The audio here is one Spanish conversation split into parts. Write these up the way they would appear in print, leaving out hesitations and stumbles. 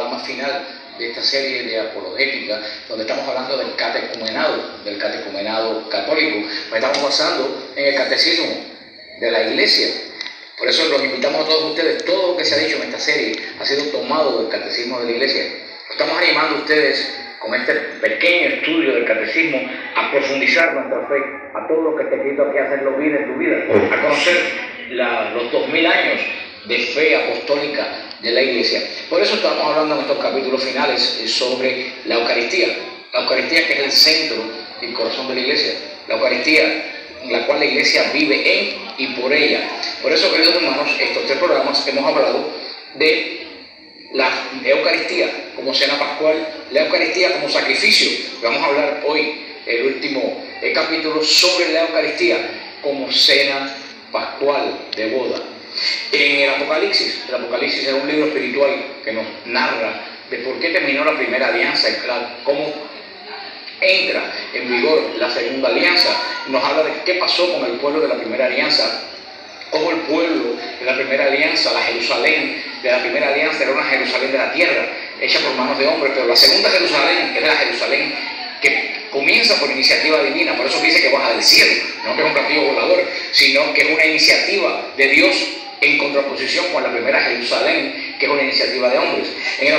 programa final de esta serie de apologética, donde estamos hablando del catecumenado católico. Nos estamos basando en el catecismo de la Iglesia. Por eso los invitamos a todos ustedes. Todo lo que se ha dicho en esta serie ha sido tomado del catecismo de la Iglesia. Estamos animando a ustedes con este pequeño estudio del catecismo a profundizar nuestra fe, a todo lo que está escrito aquí, a hacerlo bien en tu vida, a conocer los 2000 años de fe apostólica de la Iglesia. Por eso estamos hablando en estos capítulos finales sobre la Eucaristía. La Eucaristía, que es el centro y el corazón de la Iglesia. La Eucaristía en la cual la Iglesia vive en y por ella. Por eso, queridos hermanos, estos 3 programas hemos hablado de la Eucaristía como cena pascual, la Eucaristía como sacrificio. Vamos a hablar hoy, el último capítulo, sobre la Eucaristía como cena pascual de boda. En el Apocalipsis es un libro espiritual que nos narra de por qué terminó la primera alianza, cómo entra en vigor la segunda alianza. Nos habla de qué pasó con el pueblo de la primera alianza, cómo el pueblo de la primera alianza, la Jerusalén de la primera alianza, era una Jerusalén de la tierra, hecha por manos de hombres, pero la segunda Jerusalén es la Jerusalén que comienza por iniciativa divina. Por eso dice que baja del cielo, no que es un platillo volador, sino que es una iniciativa de Dios en contraposición con la primera Jerusalén, que es una iniciativa de hombres. En el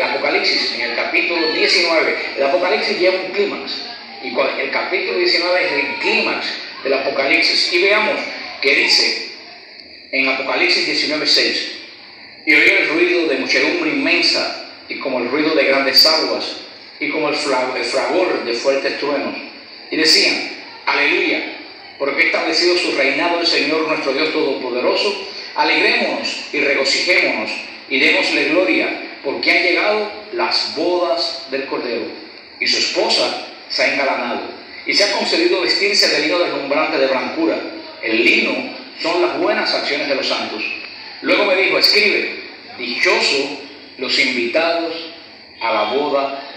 Apocalipsis, en el capítulo 19, el Apocalipsis lleva un clímax, y el capítulo 19 es el clímax del Apocalipsis. Y veamos que dice en Apocalipsis 19:6: y oí el ruido de muchedumbre inmensa, y como el ruido de grandes aguas, y como el fragor de fuertes truenos, y decían: aleluya, porque ha establecido su reinado el Señor nuestro Dios Todopoderoso. Alegrémonos y regocijémonos y démosle gloria, porque han llegado las bodas del Cordero, y su esposa se ha engalanado, y se ha concedido vestirse de lino deslumbrante de blancura. El lino son las buenas acciones de los santos. Luego me dijo: escribe, dichosos los invitados a la boda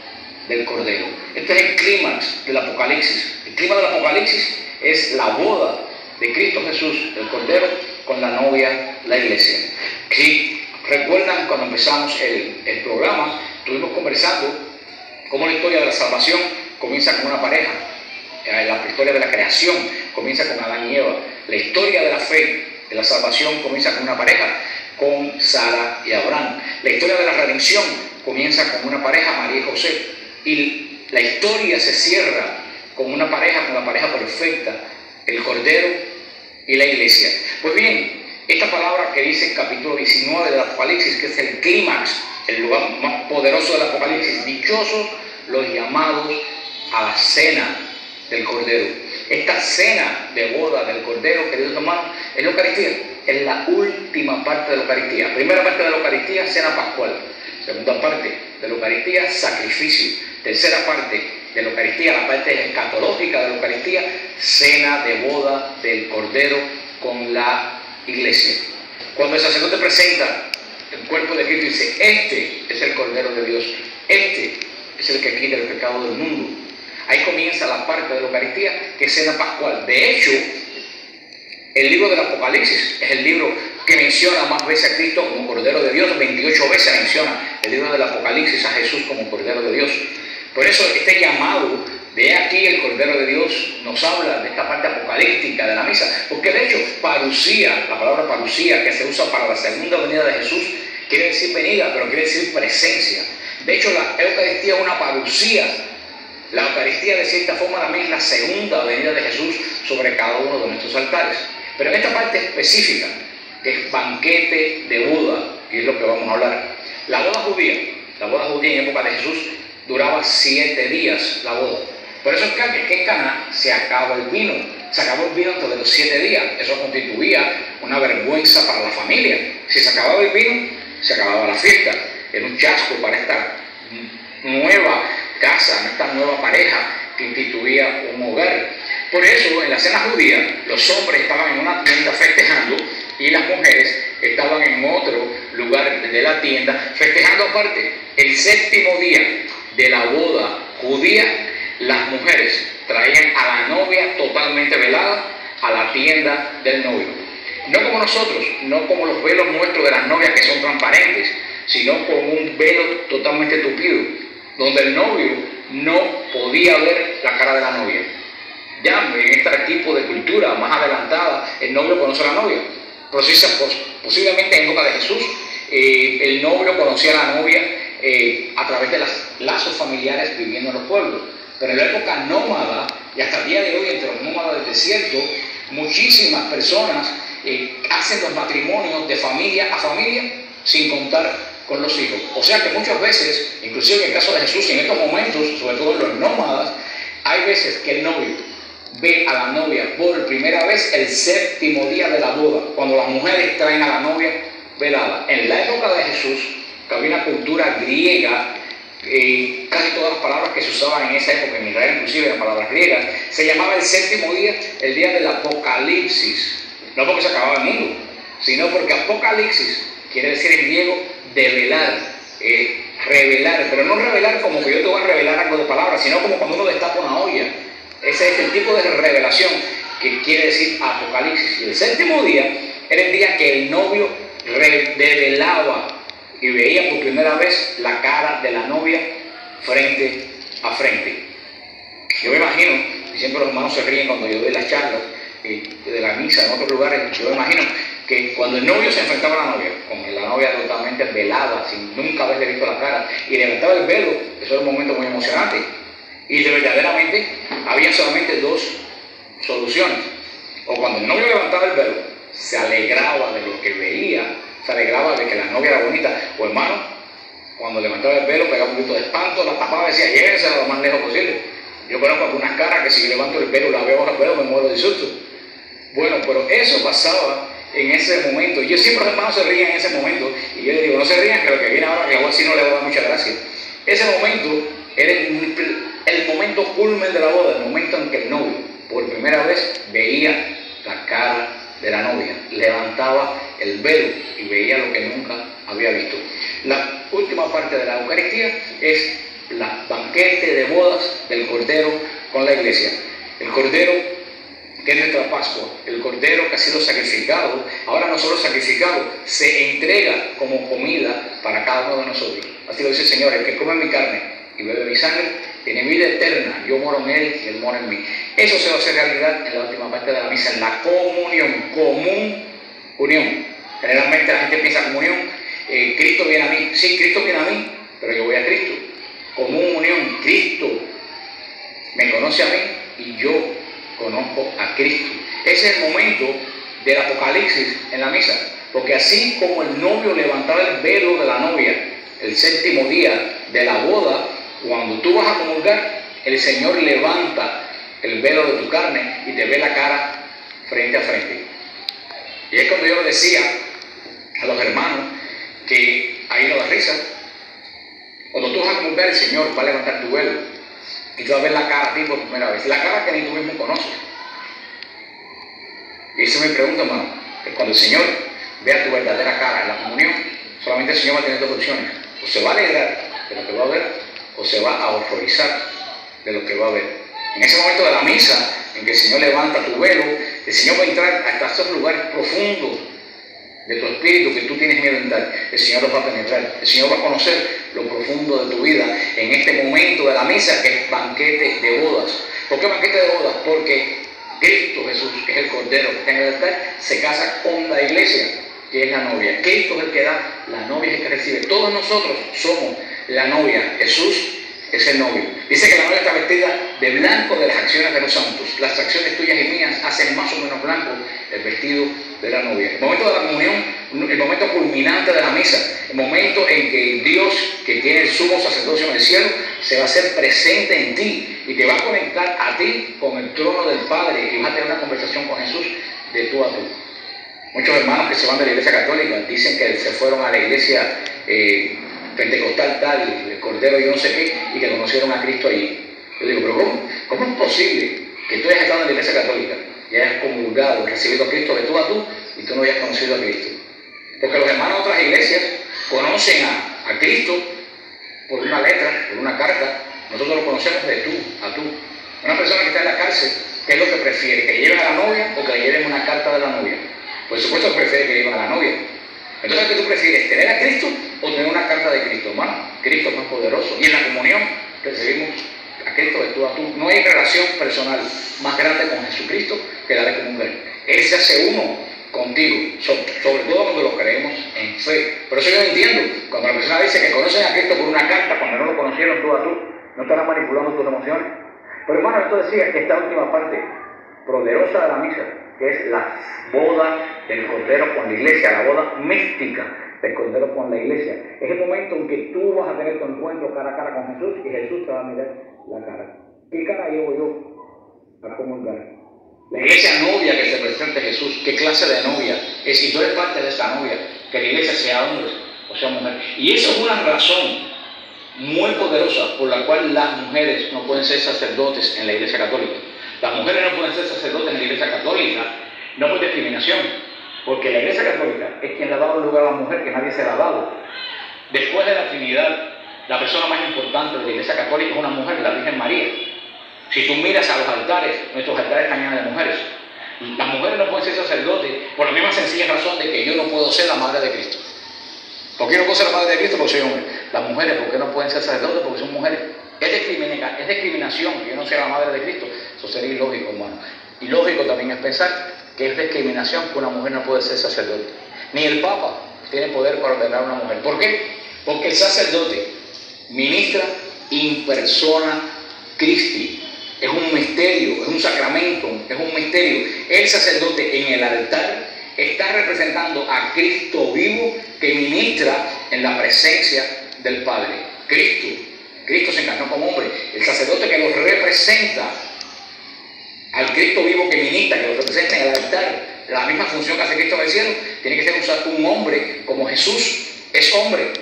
del Cordero. Este es el clímax del Apocalipsis. El clima del Apocalipsis es la boda de Cristo Jesús, el Cordero, con la novia, la Iglesia. Si recuerdan, cuando empezamos el programa, estuvimos conversando cómo la historia de la salvación comienza con una pareja. La historia de la creación comienza con Adán y Eva. La historia de la fe, de la salvación, comienza con una pareja, con Sara y Abraham. La historia de la redención comienza con una pareja, María y José. Y la historia se cierra con la pareja perfecta, el Cordero y la Iglesia. Pues bien, esta palabra que dice el capítulo 19 del Apocalipsis, que es el clímax, el lugar más poderoso del Apocalipsis: dichosos los llamados a la cena del Cordero. Esta cena de boda del Cordero, queridos hermanos, es la Eucaristía. Es la última parte de la Eucaristía. Primera parte de la Eucaristía, cena pascual. Segunda parte de la Eucaristía, sacrificio. Tercera parte de la Eucaristía, la parte escatológica de la Eucaristía, cena de boda del Cordero con la Iglesia. Cuando el sacerdote presenta el cuerpo de Cristo y dice: este es el Cordero de Dios, este es el que quita el pecado del mundo, ahí comienza la parte de la Eucaristía, que es cena pascual. De hecho, el libro del Apocalipsis es el libro que menciona más veces a Cristo como Cordero de Dios. 28 veces menciona el libro del Apocalipsis a Jesús como Cordero de Dios. Por eso este llamado de aquí el Cordero de Dios nos habla de esta parte apocalíptica de la misa, porque de hecho parucía, la palabra parucía, que se usa para la segunda venida de Jesús, quiere decir venida, pero quiere decir presencia. De hecho, la Eucaristía es una parucía. La Eucaristía, de cierta forma, también es la segunda venida de Jesús sobre cada uno de nuestros altares. Pero en esta parte específica, que es banquete de boda, que es lo que vamos a hablar, la boda judía en época de Jesús duraba 7 días la boda. Por eso es que en Caná se acaba el vino. Se acabó el vino antes de los 7 días. Eso constituía una vergüenza para la familia. Si se acababa el vino, se acababa la fiesta. Era un chasco para esta nueva casa, esta nueva pareja que instituía un hogar. Por eso, en la cena judía, los hombres estaban en una tienda festejando y las mujeres estaban en otro lugar de la tienda festejando aparte. El 7º día de la boda judía, las mujeres traían a la novia totalmente velada a la tienda del novio. No como nosotros, no como los velos nuestros de las novias que son transparentes, sino con un velo totalmente tupido, donde el novio no podía ver la cara de la novia. Ya en este tipo de cultura más adelantada, el novio conoce a la novia. Posiblemente en época de Jesús, el novio conocía a la novia a través de los lazos familiares viviendo en los pueblos. Pero en la época nómada, y hasta el día de hoy entre los nómadas del desierto, muchísimas personas hacen los matrimonios de familia a familia sin contar con los hijos. O sea que muchas veces, inclusive en el caso de Jesús, en estos momentos, sobre todo en los nómadas, hay veces que el novio ve a la novia por primera vez el séptimo día de la boda, cuando las mujeres traen a la novia velada. En la época de Jesús, que había una cultura griega, casi todas las palabras que se usaban en esa época, en Israel inclusive eran palabras griegas, se llamaba el séptimo día el día del Apocalipsis, no porque se acababa el mundo, sino porque Apocalipsis quiere decir en griego develar, revelar, pero no revelar como que yo te voy a revelar algo de palabras, sino como cuando uno destapa una olla. Ese es el tipo de revelación que quiere decir Apocalipsis. Y el séptimo día era el día que el novio revelaba y veía por primera vez la cara de la novia frente a frente. Yo me imagino, y siempre los hermanos se ríen cuando yo doy las charlas de la misa en otros lugares, yo me imagino que cuando el novio se enfrentaba a la novia, con la novia totalmente velada, sin nunca haberle visto la cara, y levantaba el velo, eso era un momento muy emocionante. Y verdaderamente había solamente dos soluciones. O cuando el novio levantaba el velo, se alegraba de lo que veía, se alegraba de que la novia era bonita. O hermano, cuando levantaba el velo, pegaba un grito de espanto, la tapaba y decía, llévensela lo más lejos posible. Yo conozco algunas caras que si levanto el velo, la veo bajo el velo, me muero de susto. Bueno, pero eso pasaba en ese momento. Yo siempre los hermanos se ríen en ese momento. Y yo les digo, no se rían, que lo que viene ahora, que igual si no le va a dar mucha gracia. Ese momento era el momento culmen de la boda, el momento en que el novio por primera vez veía la cara de la novia, levantaba el velo y veía lo que nunca había visto. La última parte de la Eucaristía es la banquete de bodas del Cordero con la iglesia. El Cordero que es nuestra Pascua, el Cordero que ha sido sacrificado, ahora no solo sacrificado, se entrega como comida para cada uno de nosotros. Así lo dice el Señor, el que come mi carne y bebe mi sangre, tiene vida eterna, yo moro en él y él mora en mí. Eso se va a hacer realidad en la última parte de la misa, en la comunión, unión. Generalmente la gente piensa comunión, Cristo viene a mí, sí, Cristo viene a mí, pero yo voy a Cristo. Unión, Cristo me conoce a mí y yo conozco a Cristo. Ese es el momento del Apocalipsis en la misa, porque así como el novio levantaba el velo de la novia el séptimo día de la boda, cuando tú vas a comulgar, el Señor levanta el velo de tu carne y te ve la cara frente a frente. Y es cuando yo le decía a los hermanos que ahí no da risa. Cuando tú vas a comulgar, el Señor va a levantar tu velo y tú vas a ver la cara a ti por primera vez, la cara que ni tú mismo conoces. Y esa es mi pregunta, hermano, que cuando el Señor vea tu verdadera cara en la comunión, solamente el Señor va a tener dos opciones: o se va a alegrar de lo que va a ver, o se va a horrorizar de lo que va a ver. En ese momento de la misa, en que el Señor levanta tu velo, el Señor va a entrar hasta esos lugares profundos de tu espíritu que tú tienes miedo de entrar. El Señor los va a penetrar, el Señor va a conocer lo profundo de tu vida en este momento de la misa, que es banquete de bodas. ¿Por qué banquete de bodas? Porque Cristo Jesús, que es el Cordero que está en el altar, se casa con la iglesia, que es la novia. Cristo es el que da, la novia es el que recibe. Todos nosotros somos la novia, Jesús es el novio. Dice que la novia está vestida de blanco de las acciones de los santos. Las acciones tuyas y mías hacen más o menos blanco el vestido de la novia. El momento de la comunión, el momento culminante de la misa, el momento en que Dios, que tiene el sumo sacerdocio en el cielo, se va a hacer presente en ti y te va a conectar a ti con el trono del Padre y vas a tener una conversación con Jesús de tú a tú. Muchos hermanos que se van de la iglesia católica dicen que se fueron a la iglesia pentecostal tal, el Cordero yo no sé qué, y que conocieron a Cristo allí. Yo digo, pero ¿cómo es posible que tú hayas estado en la iglesia católica y hayas comulgado, recibido a Cristo de tú a tú, y tú no hayas conocido a Cristo? Porque los hermanos de otras iglesias conocen a Cristo por una letra, por una carta. Nosotros lo conocemos de tú a tú. Una persona que está en la cárcel, ¿qué es lo que prefiere? ¿Que le lleven a la novia o que le lleven una carta de la novia? Por supuesto que prefiere que le lleven a la novia. Entonces, ¿qué tú prefieres? ¿Tener a Cristo o tener una carta de Cristo, hermano. Cristo es más poderoso. Y en la comunión recibimos a Cristo de tú a tú. No hay relación personal más grande con Jesucristo que la de comunión. Él se hace uno contigo, sobre todo cuando lo creemos en fe. Pero eso yo entiendo. Cuando la persona dice que conocen a Cristo por una carta, cuando no lo conocieron tú a tú, no estarán manipulando tus emociones. Pero hermano, esto decía que esta última parte poderosa de la misa, que es la boda del Cordero con la iglesia, la boda mística del Cordero con la iglesia, es el momento en que tú vas a tener tu encuentro cara a cara con Jesús y Jesús te va a mirar la cara. ¿Qué cara llevo yo a comulgar? La iglesia novia que se presenta Jesús, ¿qué clase de novia es? Si tú eres parte de esta novia, que la iglesia sea hombre o sea mujer. Y eso es una razón muy poderosa por la cual las mujeres no pueden ser sacerdotes en la iglesia católica. Las mujeres no pueden ser sacerdotes en la iglesia católica, no por discriminación, porque la iglesia católica es quien le ha dado el lugar a la mujer que nadie se la ha dado. Después de la Trinidad, la persona más importante de la iglesia católica es una mujer, la Virgen María. Si tú miras a los altares, nuestros altares están llenos de mujeres. Las mujeres no pueden ser sacerdotes por la misma sencilla razón de que yo no puedo ser la madre de Cristo. ¿Por qué no puedo ser la madre de Cristo? Porque soy hombre. Las mujeres, ¿por qué no pueden ser sacerdotes? Porque son mujeres. Es discriminación que yo no sea la madre de Cristo. Eso sería ilógico, hermano. Ilógico también es pensar que es discriminación que una mujer no puede ser sacerdote. Ni el Papa tiene poder para ordenar a una mujer. ¿Por qué? Porque el sacerdote ministra in persona Christi. Es un misterio, es un sacramento, es un misterio. El sacerdote en el altar está representando a Cristo vivo que ministra en la presencia del Padre. Cristo se encarnó como hombre. El sacerdote que lo representa al Cristo vivo que ministra, que lo representa en el altar, la misma función que hace Cristo en el cielo, tiene que ser un hombre como Jesús es hombre.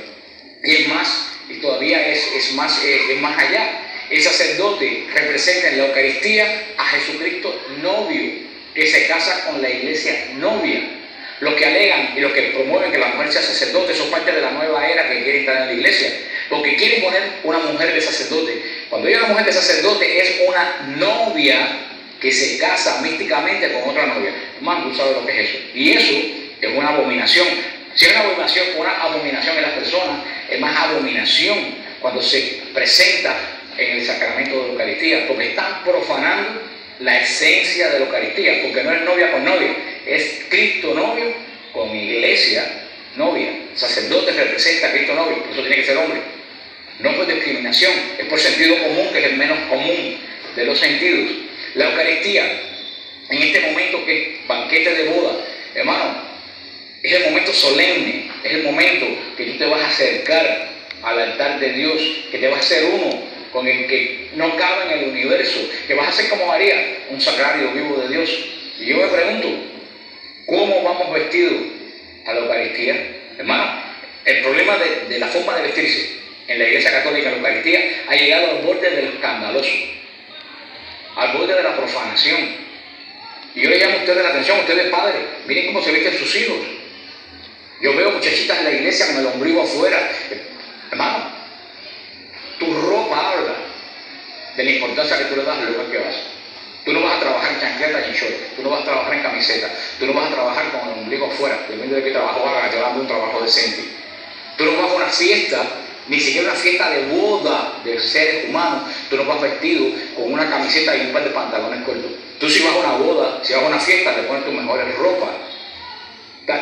Y es más, y todavía es más allá. El sacerdote representa en la Eucaristía a Jesucristo novio, que se casa con la iglesia novia. Los que alegan y los que promueven que la mujer sea sacerdote son parte de la nueva era que quiere entrar en la iglesia, porque quieren poner una mujer de sacerdote. Cuando hay una mujer de sacerdote es una novia que se casa místicamente con otra novia. Hermano, tú sabes lo que es eso. Y eso es una abominación. Si es una abominación en las personas, es más abominación cuando se presenta en el sacramento de la Eucaristía, porque están profanando la esencia de la Eucaristía, porque no es novia con novia, es Cristo novio con iglesia novia. El sacerdote representa a Cristo novio, por eso tiene que ser hombre. No por discriminación, es por sentido común, que es el menos común de los sentidos. La Eucaristía, en este momento que es banquete de boda, hermano, es el momento solemne, es el momento que tú te vas a acercar al altar de Dios, que te vas a hacer uno con el que no cabe en el universo, que vas a ser como María, un sagrario vivo de Dios. Y yo me pregunto, ¿cómo vamos vestidos a la Eucaristía? Hermano, el problema de la forma de vestirse en la Iglesia Católica, en la Eucaristía, ha llegado al borde del escandaloso, al borde de la profanación. Y yo le llamo a ustedes la atención, ustedes padres, miren cómo se visten sus hijos. Yo veo muchachitas en la iglesia con el ombligo afuera. Hermano, tu ropa habla de la importancia que tú le das al lugar que vas. Tú no vas a trabajar en chancleta y en short, tú no vas a trabajar en camiseta, tú no vas a trabajar con el ombligo afuera, depende de qué trabajo hagas, te dando un trabajo decente. Tú no vas a una fiesta, ni siquiera una fiesta de boda de seres humanos, tú no vas vestido con una camiseta y un par de pantalones cortos. Tú si vas a una boda, si vas a una fiesta, te pones tus mejores ropas.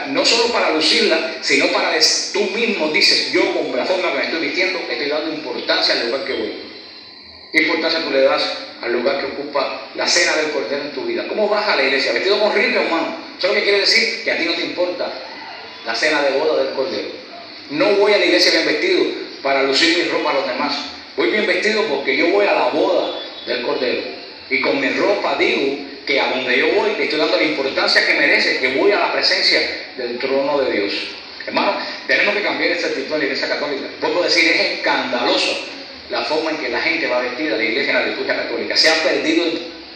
No solo para lucirla, sino para tú mismo dices, yo con la forma que me estoy vistiendo, estoy dando importancia al lugar que voy. ¿Qué importancia tú le das al lugar que ocupa la cena del Cordero en tu vida? ¿Cómo vas a la iglesia? ¿Vestido con rifle, hermano? Eso es lo que quiere decir que a ti no te importa la cena de boda del Cordero. No voy a la iglesia bien vestido para lucir mi ropa a los demás. Voy bien vestido porque yo voy a la boda del Cordero. Y con mi ropa digo que a donde yo voy le estoy dando la importancia que merece, que voy a la presencia del trono de Dios. Hermano, tenemos que cambiar esta actitud en la iglesia católica. Puedo decir, es escandaloso la forma en que la gente va vestida a la iglesia en la liturgia católica. Se ha perdido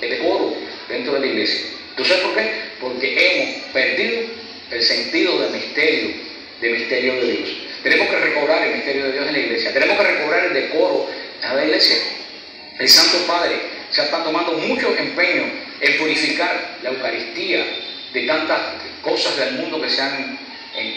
el decoro dentro de la iglesia. ¿Tú sabes por qué? Porque hemos perdido el sentido del misterio de Dios. Tenemos que recobrar el misterio de Dios en la iglesia. Tenemos que recobrar el decoro en la iglesia. El Santo Padre se está tomando mucho empeño en purificar la Eucaristía de tantas cosas del mundo que se han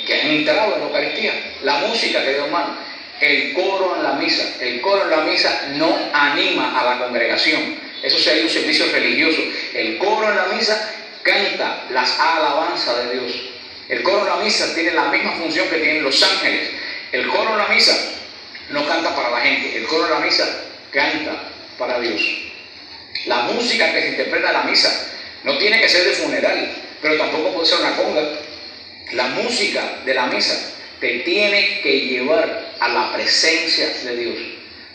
que han entrado en la Eucaristía. La música, querido hermano, el coro en la misa. El coro en la misa no anima a la congregación. Eso sería un servicio religioso. El coro en la misa canta las alabanzas de Dios. El coro en la misa tiene la misma función que tienen los ángeles. El coro en la misa no canta para la gente. El coro en la misa canta para Dios. La música que se interpreta en la misa no tiene que ser de funeral, pero tampoco puede ser una conga. La música de la misa te tiene que llevar a la presencia de Dios.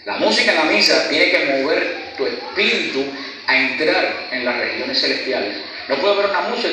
La música en la misa tiene que mover tu espíritu a entrar en las regiones celestiales. No puede haber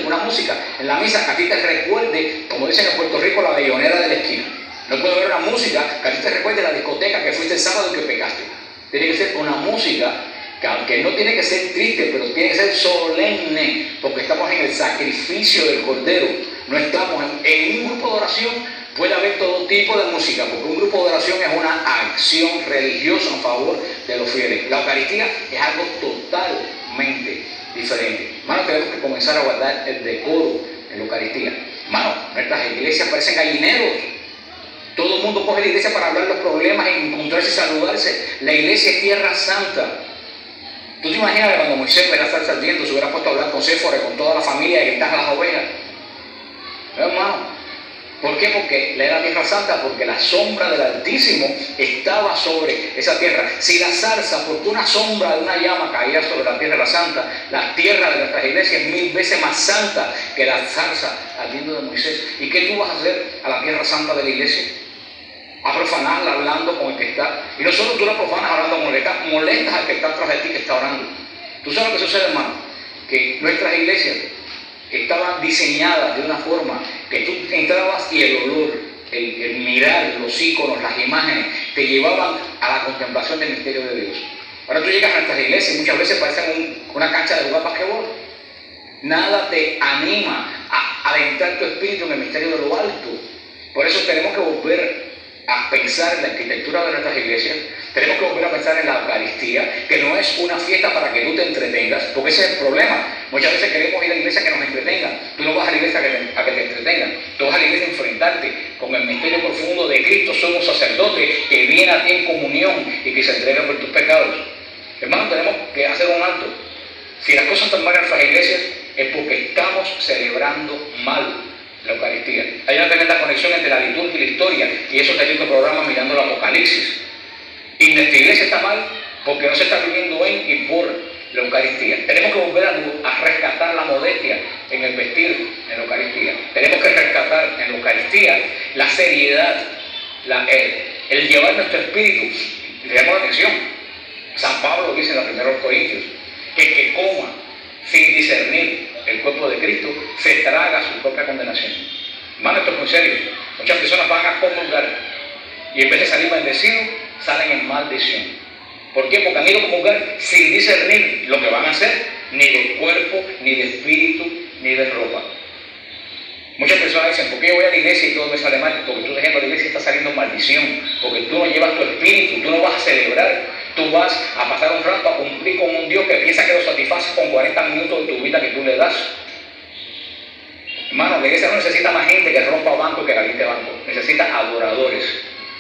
una música en la misa que a ti te recuerde, como dicen en Puerto Rico, la bellonera de la esquina. No puede haber una música que a ti te recuerde la discoteca que fuiste el sábado y que pecaste. Tiene que ser una música que, aunque no tiene que ser triste, pero tiene que ser solemne, porque estamos en el sacrificio del Cordero. No estamos en un grupo de oración. Puede haber todo tipo de música, porque un grupo de oración es una acción religiosa en favor de los fieles. La Eucaristía es algo totalmente diferente. Hermano, tenemos que comenzar a guardar el decoro en la Eucaristía. Hermano, nuestras iglesias parecen gallineros. Todo el mundo coge la iglesia para hablar los problemas, encontrarse y saludarse. La iglesia es tierra santa. ¿Tú te imaginas que cuando Moisés fuera a estar saliendo, se hubiera puesto a hablar con Séfora, con toda la familia y que están las ovejas? Hermano, ¿por qué? Porque era la tierra santa, porque la sombra del Altísimo estaba sobre esa tierra. Si la zarza, porque una sombra de una llama caía sobre la tierra santa, la tierra de nuestras iglesias es 1000 veces más santa que la zarza ardiendo de Moisés. ¿Y qué tú vas a hacer a la tierra santa de la iglesia? A profanarla hablando con el que está. Y no solo tú la profanas hablando con el que está, molestas al que está atrás de ti que está orando. ¿Tú sabes lo que sucede, hermano? Que nuestras iglesias estaban diseñadas de una forma que tú entrabas y el olor, el mirar los íconos, las imágenes, te llevaban a la contemplación del misterio de Dios. Ahora tú llegas a nuestras iglesias y muchas veces parecen una cancha de jugar basquetbol. Nada te anima a adentrar tu espíritu en el misterio de lo alto. Por eso tenemos que volver a pensar en la arquitectura de nuestras iglesias. Tenemos que volver a pensar en la Eucaristía, que no es una fiesta para que tú te entretengas, porque ese es el problema. Muchas veces queremos ir a la iglesia que nos entretengan. Tú no vas a la iglesia a que te entretengan. Tú vas a la iglesia a enfrentarte con el misterio profundo de Cristo, somos sacerdote que viene a ti en comunión y que se entrega por tus pecados. Hermanos, tenemos que hacer un alto. Si las cosas están mal en nuestras iglesias, es porque estamos celebrando mal la Eucaristía. Hay una tremenda conexión entre la liturgia y la historia, y eso te digo el programa Mirando el Apocalipsis. Y nuestra iglesia está mal porque no se está viviendo en y por la Eucaristía. Tenemos que volver a rescatar la modestia en el vestir en la Eucaristía. Tenemos que rescatar en la Eucaristía la seriedad, el llevar nuestro espíritu. Le llamo la atención. San Pablo dice en la primera de los Corintios que el que coma sin discernir el cuerpo de Cristo se traga su propia condenación. Hermano, esto es muy serio. Muchas personas van a comulgar y en vez de salir bendecidos, salen en maldición. ¿Por qué? Porque han ido a comulgar sin discernir lo que van a hacer, ni de cuerpo, ni de espíritu, ni de ropa. Muchas personas dicen, ¿por qué yo voy a la iglesia y todo me sale mal? Porque tú dejando la iglesia está saliendo maldición, porque tú no llevas tu espíritu, tú no vas a celebrar, tú vas a pasar un rato a cumplir con un Dios que piensa que lo satisface con 40 minutos de tu vida que tú le das. Hermano, la iglesia no necesita más gente que rompa banco y que caliente banco, necesita adoradores.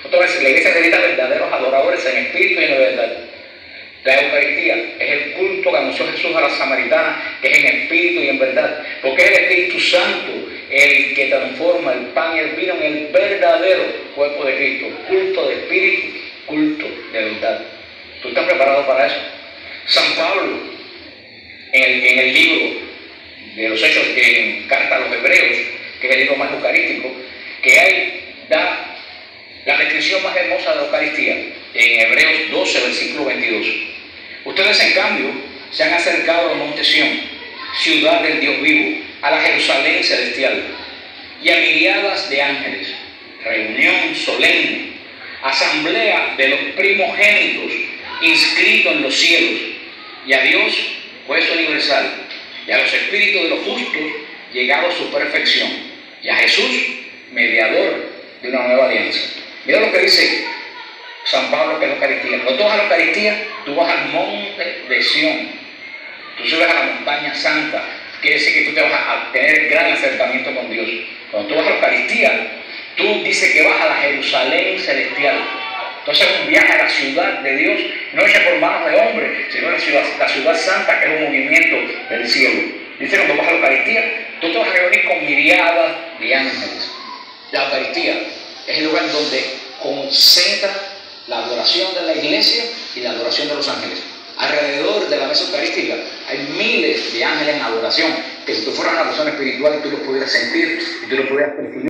Otra vez, la iglesia necesita verdaderos adoradores en espíritu y en verdad. La Eucaristía es el culto que anunció Jesús a la samaritana, que es en espíritu y en verdad, porque es el Espíritu Santo el que transforma el pan y el vino en el verdadero cuerpo de Cristo. Culto de espíritu, culto de verdad. ¿Tú estás preparado para eso? San Pablo, en el libro de los Hechos, en Carta a los Hebreos, que es el libro más eucarístico que hay, da la descripción más hermosa de la Eucaristía, en Hebreos 12, versículo 22. Ustedes, en cambio, se han acercado al monte Sión, ciudad del Dios vivo, a la Jerusalén celestial, y a miriadas de ángeles, reunión solemne, asamblea de los primogénitos inscritos en los cielos, y a Dios, juez universal, y a los espíritus de los justos, llegado a su perfección, y a Jesús, mediador de una nueva alianza. Mira lo que dice San Pablo, que es la Eucaristía. Cuando tú vas a la Eucaristía, tú vas al monte de Sión. Tú subes a la montaña santa, quiere decir que tú te vas a tener gran acercamiento con Dios. Cuando tú vas a la Eucaristía, tú dices que vas a la Jerusalén celestial. Entonces es un viaje a la ciudad de Dios, no hecha por manos de hombre, sino la ciudad santa, que es un movimiento del cielo. Dice, cuando vas a la Eucaristía, tú te vas a reunir con miriadas de ángeles. La Eucaristía es el lugar donde concentra la adoración de la iglesia y la adoración de los ángeles. Alrededor de la mesa eucarística hay miles de ángeles en adoración, que si tú fueras una persona espiritual tú los pudieras sentir y tú los pudieras percibir.